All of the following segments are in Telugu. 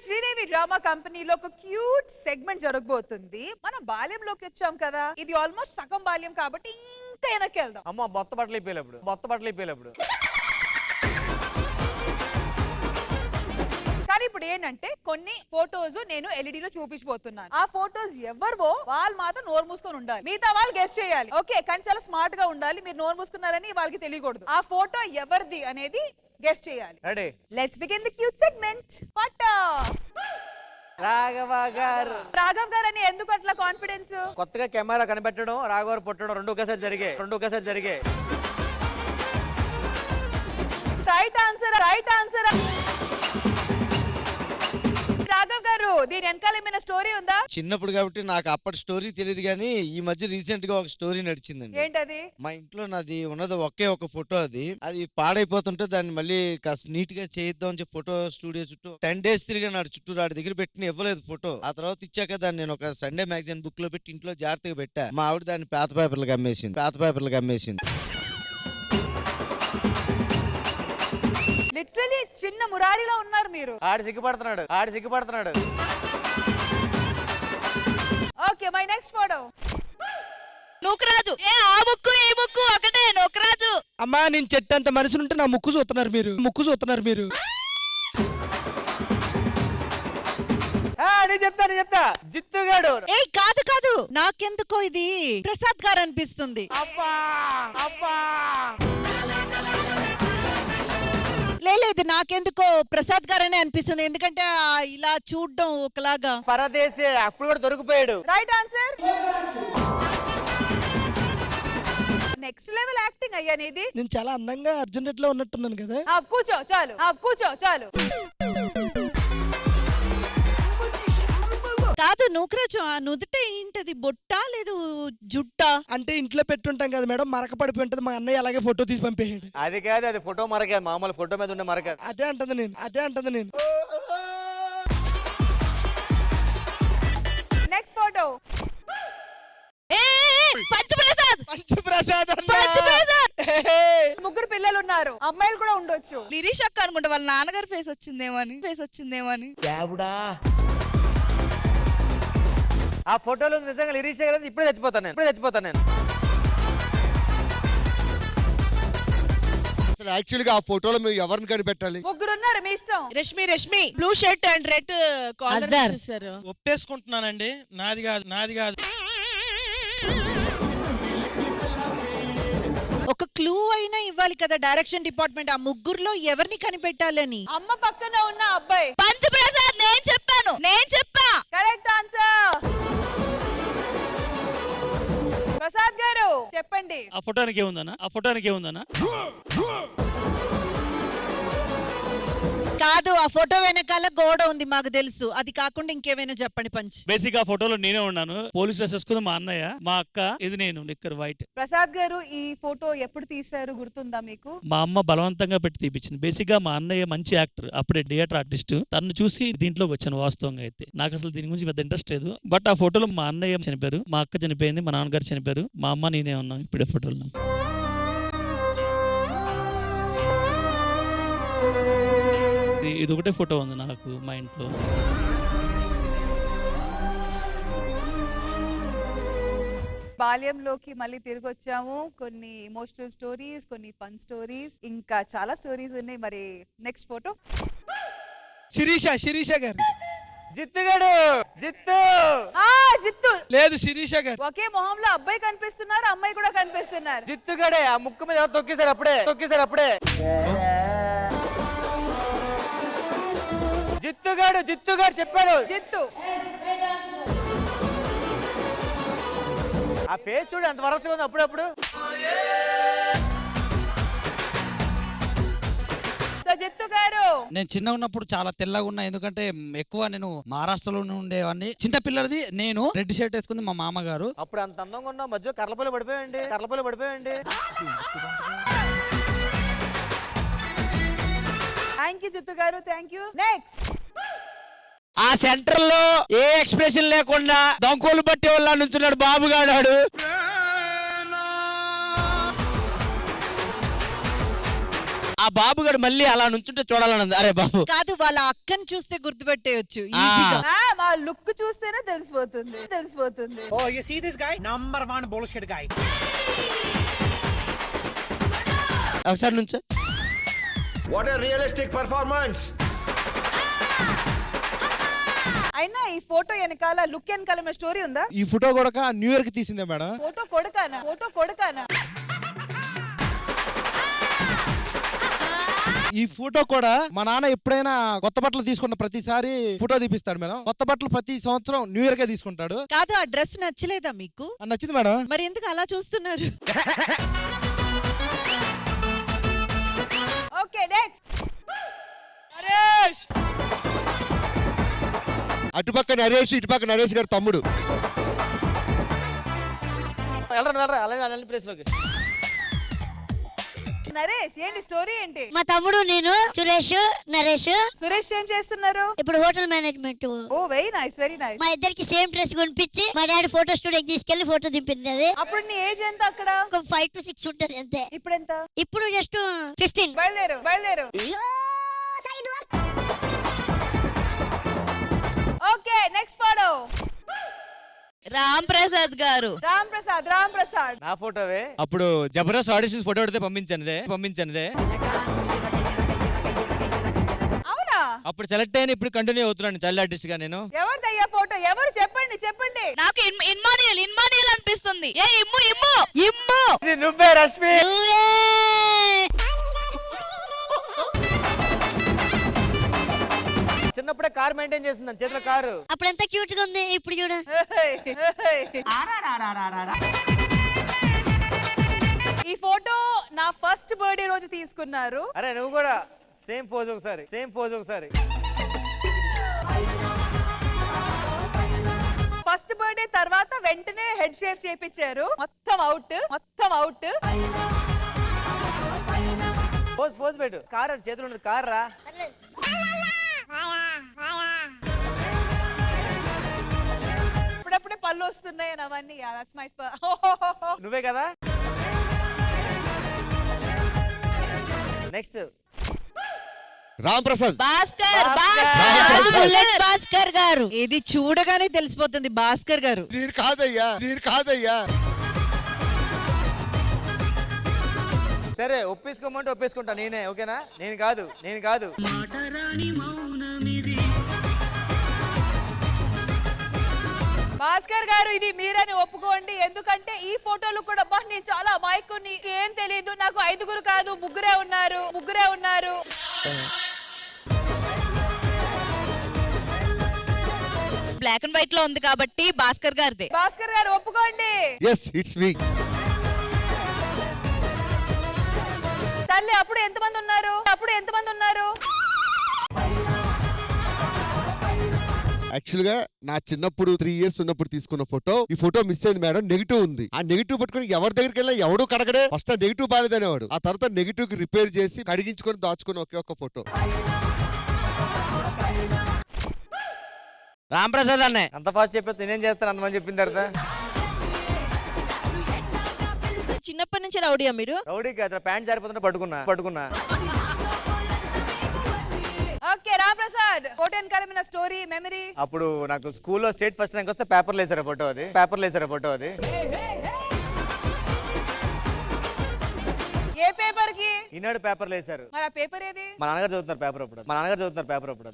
శ్రీదేవి డ్రామా కంపెనీలో ఒక క్యూట్ సెగ్మెంట్ జరగబోతుంది. మనం బాల్యంలోకి వచ్చాం కదా, ఇది ఆల్మోస్ట్ సగం బాల్యం కాబట్టి ఇంకా వెనక్కి వెళ్దాం. అమ్మ బొత్త బట్టలు ఇప్పేటప్పుడు కానీ ఇప్పుడు ఏంటంటే కొన్ని ఫోటోస్ నేను ఎల్ఈడి లో చూపించబోతున్నాను. ఆ ఫోటోస్ ఎవరివో వాళ్ళు మాత్రం నోరు మూసుకొని ఉండాలి, మిగతా వాళ్ళు గెస్ చేయాలి. ఓకే, కానీ చాలా స్మార్ట్ గా ఉండాలి. మీరు నోరు మూసుకున్నారని వాళ్ళకి తెలియకూడదు. ఆ ఫోటో ఎవరిది అనేది గెస్ చేయాలి. Ready? Let's begin the cute segment. Photo Raghava గారు. రాఘవ్ గారు అని ఎందుకు అట్లా కాన్ఫిడెన్స్? కొత్తగా కెమెరా కనిపెట్టడం, రాఘవ పుట్టడం రెండు ఒకేసారి జరిగాయి. Right answer. రాఘవ్ గారు, దీని వెనకాల ఏమైనా స్టోరీ ఉందా? చిన్నప్పుడు కాబట్టి నాకు అప్పటి స్టోరీ తెలియదు, కానీ ఈ మధ్య రీసెంట్ గా ఒక స్టోరీ నడిచిందండి. ఏంటది? మా ఇంట్లో నాది ఉన్నది ఒకే ఒక ఫోటో. అది పాడైపోతుంటే దాన్ని మళ్ళీ కాస్త నీట్ గా చేయిద్దాం అని చెప్పి ఫోటో స్టూడియో చుట్టూ 10 days తిరిగి నాడు చుట్టూ ఆడి దగ్గర పెట్టిన ఇవ్వలేదు ఫోటో. ఆ తర్వాత ఇచ్చాక దాన్ని నేను ఒక సండే మ్యాగజైన్ బుక్ లో పెట్టి ఇంట్లో జాగ్రత్తగా పెట్టా. మా ఆవిడ దాన్ని పేత పేపర్లకు అమ్మేసింది. లిటరలీ చిన్న మురారిలో ఉన్నారు మీరు. ఆడు సిగ్గుపడుతున్నాడు. Okay, my next photo. Nookaraju. ఆ ముక్కు ఈ ముక్కు ఒకటే నూకరాజు. అమ్మా, నేను చెట్టంత మనుషులు ఉంటే నా ముక్కు చూస్తున్నారు మీరు. నేను చెప్తా జిత్తుగాడు. ఏయ్ కాదు నాకెందుకో ఇది ప్రసాద్ గారు అనిపిస్తుంది. అబ్బా లేదు నాకెందుకో ప్రసాద్ గారనే అనిపిస్తుంది, ఎందుకంటే ఇలా చూడడం ఒకలాగా. పరదేశీ అప్పుడు కూడా దొరికిపోయాడు. Right answer. Next level acting అయ్యా నీది. నేను చాలా అందంగా అర్జున్ రెడ్డిలో ఉన్నట్టున్నాను కదా. కూర్చో చాలు. కాదు నూకరాజు, ఆ నుదుట ఏంటది? బొట్ట లేదు జుట్ట? అంటే ఇంట్లో పెట్టుంటాం కదా మేడం, మరక పడిపోయి ఉంటది. మా అన్నయ్య అలాగే ఫోటో తీసి పంపేయాడు. అది కాదు, అది ఫోటో మరక, మామూలు ఫోటో మీద ఉండే మరక. అదే అంటది నేను. Next photo. పంచప్రసాద్. ముగ్గురు పిల్లలు ఉన్నారు, అమ్మాయిలు కూడా ఉండొచ్చు. లిరీష్ అక్క అనుకుంటా, వాళ్ళ నాన్నగారు ఫేస్ వచ్చిందేమో అని. ఆ ఫోటోలో నిజంగా లిరీష్ గారు ఇప్పుడే చచ్చిపోతాను నేను. అసలు యాక్చువల్ గా ఆ ఫోటోలో మీరు ఎవరిని కనిపెట్టాలి? ముగ్గురు ఉన్నారు, మీ ఇష్టం. Rashmi blue shirt and red collar చేశారు. ఒప్పేసుకుంటున్నానండి, నాది కాదు. ఒక క్లూ అయినా ఇవ్వాలి కదా డైరెక్షన్ డిపార్ట్మెంట్. ఆ ముగ్గురులో ఎవరిని కనిపెట్టాలని. అమ్మ పక్కన ఉన్న అబ్బాయి పంచప్రసాద్. నేను చెప్పా. Correct answer. ప్రసాద్ గారు చెప్పండి. ఆ ఫోటోనికి ఏముందనా? కాదు, ఆ ఫోటో వెనకాల గోడ ఉంది, మాకు తెలుసు. అది కాకుండా ఇంకేమైనా చెప్పండి. పంచ్. బేసిక్ ఆ ఫోటోలో నేనే ఉన్నాను. పోలీస్ డ్రెస్ వేసుకుంది మా అన్నయ్య, మా అక్క, ఇది నేను నిక్కర్ వైట్. ప్రసాద్ గారు, ఈ ఫోటో ఎప్పుడు తీశారు, గుర్తుందా మీకు? మా అమ్మ బలవంతంగా పెట్టి తీపిచ్చింది. బేసిక్ గా మా అన్నయ్య మంచి యాక్టర్, అప్పుడే థియేటర్ ఆర్టిస్ట్. తను చూసి దీంట్లోకి వచ్చాను. వాస్తవంగా అయితే నాకు అసలు దీని గురించి పెద్ద ఇంట్రెస్ట్ లేదు. బట్ ఆ ఫోటోలో మా అన్నయ్య చనిపోయారు, మా అక్క చనిపోయింది, మా నాన్నగారు చనిపోయారు, మా అమ్మ నేనే ఉన్నాం ఇప్పుడే ఫోటోలో. ఇది ఒకటే ఫోటో ఉంది నాకు మా ఇంట్లో. బాల్యంలోకి మళ్ళీ తిరిగి వచ్చాము. కొన్ని ఎమోషనల్ స్టోరీస్, కొన్ని ఫన్ స్టోరీస్, ఇంకా చాలా స్టోరీస్ ఉన్నాయి. మరి నెక్స్ట్ ఫోటో. శిరీష గారు. జిత్తు లేదు, శిరీష గారు. ఒకే మొహంలో అబ్బాయి కనిపిస్తున్నారు, అమ్మాయి కూడా కనిపిస్తున్నారు. జిత్తుగాడే. ఆ ముక్కు మీద ఎవరు తొక్కేశారు అప్పుడే. జిత్తుగాడు చెప్పాడు. జిత్తు. ఆ ఫేస్ చూడు ఎంత వరసగా ఉంది అప్పుడప్పుడు. సో జిత్తు గారు, నేను చిన్న ఉన్నప్పుడు చాలా తెల్లగా ఉన్నా, ఎందుకంటే ఎక్కువ నేను మహారాష్ట్రలోనే ఉండేవాడిని. చిన్న పిల్లలది నేను రెడ్ షర్ట్ వేసుకుంది మా మామగారు. అప్పుడు అంత అందంగా ఉన్నా, మధ్య కర్లపల్లి పడిపోయండి. థ్యాంక్ యూ జిత్తు గారు, థ్యాంక్ యూ. నెక్స్ట్. ఆ సెంటర్ లో ఏ ఎక్స్ప్రెషన్ లేకుండా దంకోలు పట్టే వాళ్ళ నుంచున్నాడు బాబుగాడు. ఆ బాబు గారు మళ్ళీ అలా నుంచుంటే చూడాలన్నది. అరే బాబు కాదు, వాళ్ళ అక్కని చూస్తే గుర్తుపెట్టేయచ్చు ఈజీగా. మా లుక్ చూస్తేనే తెలిసిపోతుంది. Oh, you see this guy? Number one bullshit guy. ఒకసారి నుంచో. What a realistic performance. అయినా ఈ ఫోటో వెనకాల లుక్ వెనకాల స్టోరీ ఉందా? ఈ ఫోటో కూడా న్యూ ఇయర్ కి తీసిందే మేడం. ఫోటో కొడకానా ఈ ఫోటో కూడా మా నాన్న ఎప్పుడైనా కొత్త బట్టలు తీసుకున్న ప్రతిసారి ఫోటో తీపిస్తాడు మేడం. కొత్త బట్టలు ప్రతి సంవత్సరం న్యూ ఇయర్ కే తీసుకుంటాడు. కాదు, ఆ డ్రెస్ నచ్చలేదా మీకు? నచ్చింది మేడం. మరి ఎందుకు అలా చూస్తున్నారు? Okay next. అటుపక్క నరేష్, ఇటుపక్క నరేష్ గారు తమ్ముడు. వెళ్ళరా అలాగే ప్లేస్ లోకి. నరేష్ ఏంటి స్టోరీ ఏంటి? మా తమ్ముడు నేను నరేష్ సురేష్ ఏం చేస్తున్నారు? ఇప్పుడు హోటల్ మేనేజ్మెంట్. ఓ వెరీ నైస్. మా ఇద్దరికి సేమ్ డ్రెస్ కొనిపించి మా డాడీ ఫోటో స్టూడియోకి తీసుకెళ్లి ఫోటో దింపింది. అది అప్పుడు నీ ఏజ్ ఎంత అక్కడ? ఒక 5 to 6 ఉంటది అంతే. ఇప్పుడు ఎంత? ఇప్పుడు జస్ట్ 15. బయలుదేరు. Okay next photo. Ram Prasad గారు. రామ్ ప్రసాద్ నా ఫోటోవే. అప్పుడు జబర్దస్త్ ఆడిషన్స్ ఫోటో పెడితే పంపించనిదే. అవునా? అప్పుడు సెలెక్ట్ అయిన ఇప్పుడు కంటిన్యూ అవుతున్నాను చైల్డ్ ఆర్టిస్ట్ గా నేను. ఎవరిదయ్యా ఫోటో? ఎవరు చెప్పండి. నాకు ఇన్మానియల్ అనిపిస్తుంది. ఏ ఇమ్ము ఇది నువ్వే రష్మి. చిన్నప్పుడే కార్ మెయింటైన్ చేస్తున్నాను, చేతిలో కారు. అప్పుడు ఎంత క్యూట్ గా ఉంది, ఇప్పుడు చూడ. ఈ ఫోటో నా ఫస్ట్ బర్త్డే రోజు తీసుకున్నారు. అరే నువ్వు కూడా సేమ్ పోజ్ ఒకసారి. ఫస్ట్ బర్త్డే తర్వాత వెంటనే హెడ్ షేవ్ చేపించారు. మొత్తం అవుట్. పోజ్ పెట్టు. కార్ చేతిలో ఉన్నది కార్ రా. ఇప్పుడప్పుడే పళ్ళు వస్తున్నాయి అవన్నీ. దట్స్ మై నువ్వే కదా. నెక్స్ట్ రామ్ ప్రసాద్. భాస్కర్ గారు. ఇది చూడగానే తెలిసిపోతుంది భాస్కర్ గారు. నేను కాదయ్యా. సరే ఒప్పేసుకోమంటే ఒప్పేసుకుంటా నేనే. ఓకేనా? నేను కాదు. భాస్కర్ గారు ఇది మీరని ఒప్పుకోండి. ఎందుకంటే ఈ ఫోటోలు కూడా నేను చాలా అమాయకుని, ఏం తెలియదు. నాకు 5 కాదు 3 ఉన్నారు. బ్లాక్ అండ్ వైట్ లో ఉంది కాబట్టి భాస్కర్ గారిదే. భాస్కర్ గారు ఒప్పుకోండి. yes it's me. తల్లి అప్పుడు ఎంతమంది ఉన్నారు? యాక్చువల్ గా నా చిన్నప్పుడు 3 years ఉన్నప్పుడు తీసుకున్న ఫోటో. ఈ ఫోటో మిస్ అయింది మేడం. నెగిటివ్ ఉంది. ఆ నెగిటివ్ పట్టుకుని ఎవరి దగ్గరికి వెళ్ళినా ఎవడు కడగడే. ఫస్ట్ ఆ నెగిటివ్ బాలేదనేవాడు. ఆ తర్వాత నెగిటివ్ కి రిపేర్ చేసి కడిగించుకొని దాచుకుని ఒకే ఒక్క ఫోటో. రామ్ ప్రసాద్ అన్నే అంత ఫాస్ట్ చెప్పేస్తే నేనేం చేస్తాను అంతమంది చెప్పిన తర్వాత. చిన్నప్పటి నుంచి రౌడీయా మీరు? రౌడీ కాదు, ప్యాంట్ జారిపోతుంటే పట్టుకున్నా. ఓకే రామ్ ప్రసాద్ ఫోటో వెనకాల స్టోరీ మెమరీ. అప్పుడు నాకు స్కూల్లో స్టేట్ ఫస్ట్ ర్యాంక్ వస్తే పేపర్లు వేసారు ఫోటో అది. ఏ పేపర్ కి? ఈనాడు పేపర్లు వేసారు. మరి ఆ పేపర్ ఏది? మా నాన్నగారు చదువుతున్నారు పేపర్ అప్పుడు.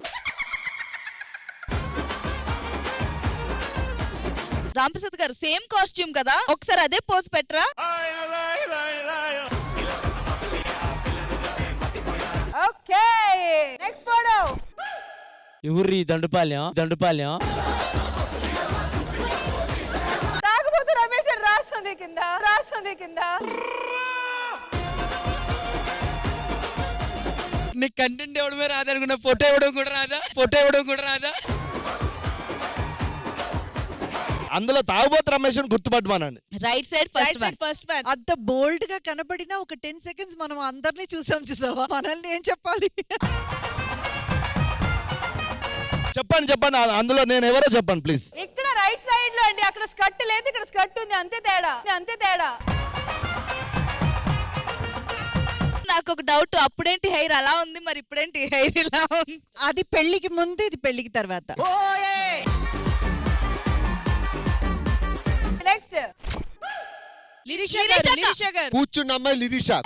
రామ్ ప్రసాద్ గారు సేమ్ కాస్ట్యూమ్ కదా, ఒకసారి అదే పోజ్ పెట్టరా? Okay next photo. ఊరి దండుపాలెం. తాగబోతు రమేష్ రాస్తుంది కింద. నీకు కంటెంట్ ఇవ్వడమే రాదనుకున్నా, ఫోటో ఇవ్వడం కూడా రాదా. అందులో తాగుబోతు రమేష్ గుర్తుపట్టమానండి. Right side first man. అంత బోల్డ్ గా కనబడిన ఒక 10 seconds మనం అందరినీ చూసావా? మనల్ని ఏం చెప్పాలి? చెప్పండి అందులో నేను ఎవరో చెప్పండి ప్లీజ్. ఇక్కడ రైట్ సైడ్ లో అండి. అక్కడ స్కర్ట్ లేదు, ఇక్కడ స్కర్ట్ ఉంది. అంతే తేడా. నాకు ఒక డౌట్, అప్పుడేంటి హెయిర్ అలా ఉంది, మరి ఇప్పుడేంటి హెయిర్ ఇలా ఉంది? అది పెళ్లికి ముందు, ఇది పెళ్లికి తర్వాత. నెక్స్ట్ లిరిషా గారు. కూర్చున్న అమ్మాయి Lirisha.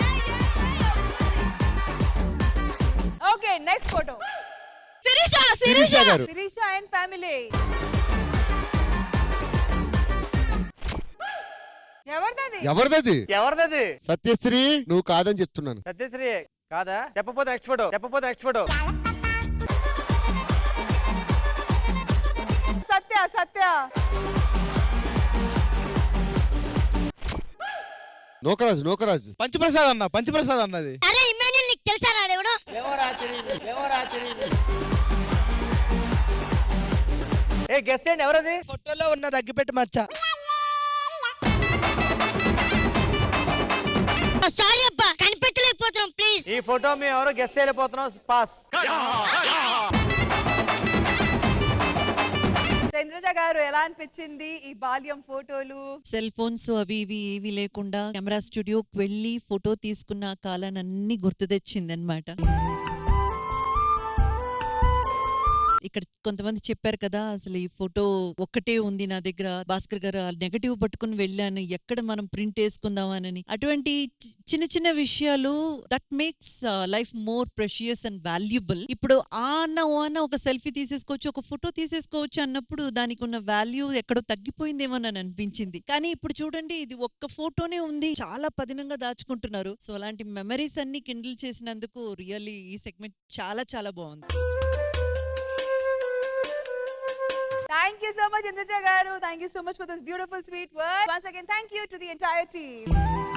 Okay, next photo Shirisha garu. Shirisha and family. ఎవరిదది? ఎవరిదది? సత్యశ్రీ, నువ్వు కాదని చెప్తున్నాను. సత్యశ్రీ కాదా? చెప్పపోతే నెక్స్ట్ ఫోటో, చెప్పపోతే నెక్స్ట్ ఫోటో. సత్య నోకరాజు. పంచప్రసాద్ అన్నది. అరే ఇమాన్యుల్ నీకు తెలుసా రాడేవడో? ఏ గెస్ట్ చేయండి ఎవరది? ఫోటోలో ఉన్న దగ్గిపెట్టి మచ్చ. సారీ అబ్బా, కనిపెట్టలేకపోతున్నాం ప్లీజ్. ఈ ఫోటో మేము ఎవరో గెస్ట్ చేయలేకపోతున్నాం. పాస్. చంద్రజ గారు, ఎలా అనిపించింది ఈ బాల్యం ఫోటోలు? సెల్ ఫోన్స్ అవి ఇవి ఏవి లేకుండా కెమెరా స్టూడియోకి వెళ్ళి ఫోటో తీసుకున్న కాలాన్ని అన్ని గుర్తు తెచ్చింది అనమాట. ఇక్కడ కొంతమంది చెప్పారు కదా, అసలు ఈ ఫోటో ఒక్కటే ఉంది నా దగ్గర, భాస్కర్ గారు నెగటివ్ పట్టుకుని వెళ్ళాను, ఎక్కడ మనం ప్రింట్ వేసుకుందామని. అటువంటి చిన్న చిన్న విషయాలు that makes life more precious and valuable. ఇప్పుడు ఓ అన్న ఒక సెల్ఫీ తీసేసుకోవచ్చు, ఒక ఫోటో తీసేసుకోవచ్చు అన్నప్పుడు దానికి ఉన్న వాల్యూ ఎక్కడో తగ్గిపోయిందేమో అని అనిపించింది. కానీ ఇప్పుడు చూడండి, ఇది ఒక్క ఫోటోనే ఉంది, చాలా పదినంగా దాచుకుంటున్నారు. సో అలాంటి మెమరీస్ అన్ని కిండిల్ చేసినందుకు రియల్లీ ఈ సెగ్మెంట్ చాలా చాలా బాగుంది. Thank you so much, Indra garu. Thank you so much for this beautiful, sweet words. Once again, thank you to the entire team.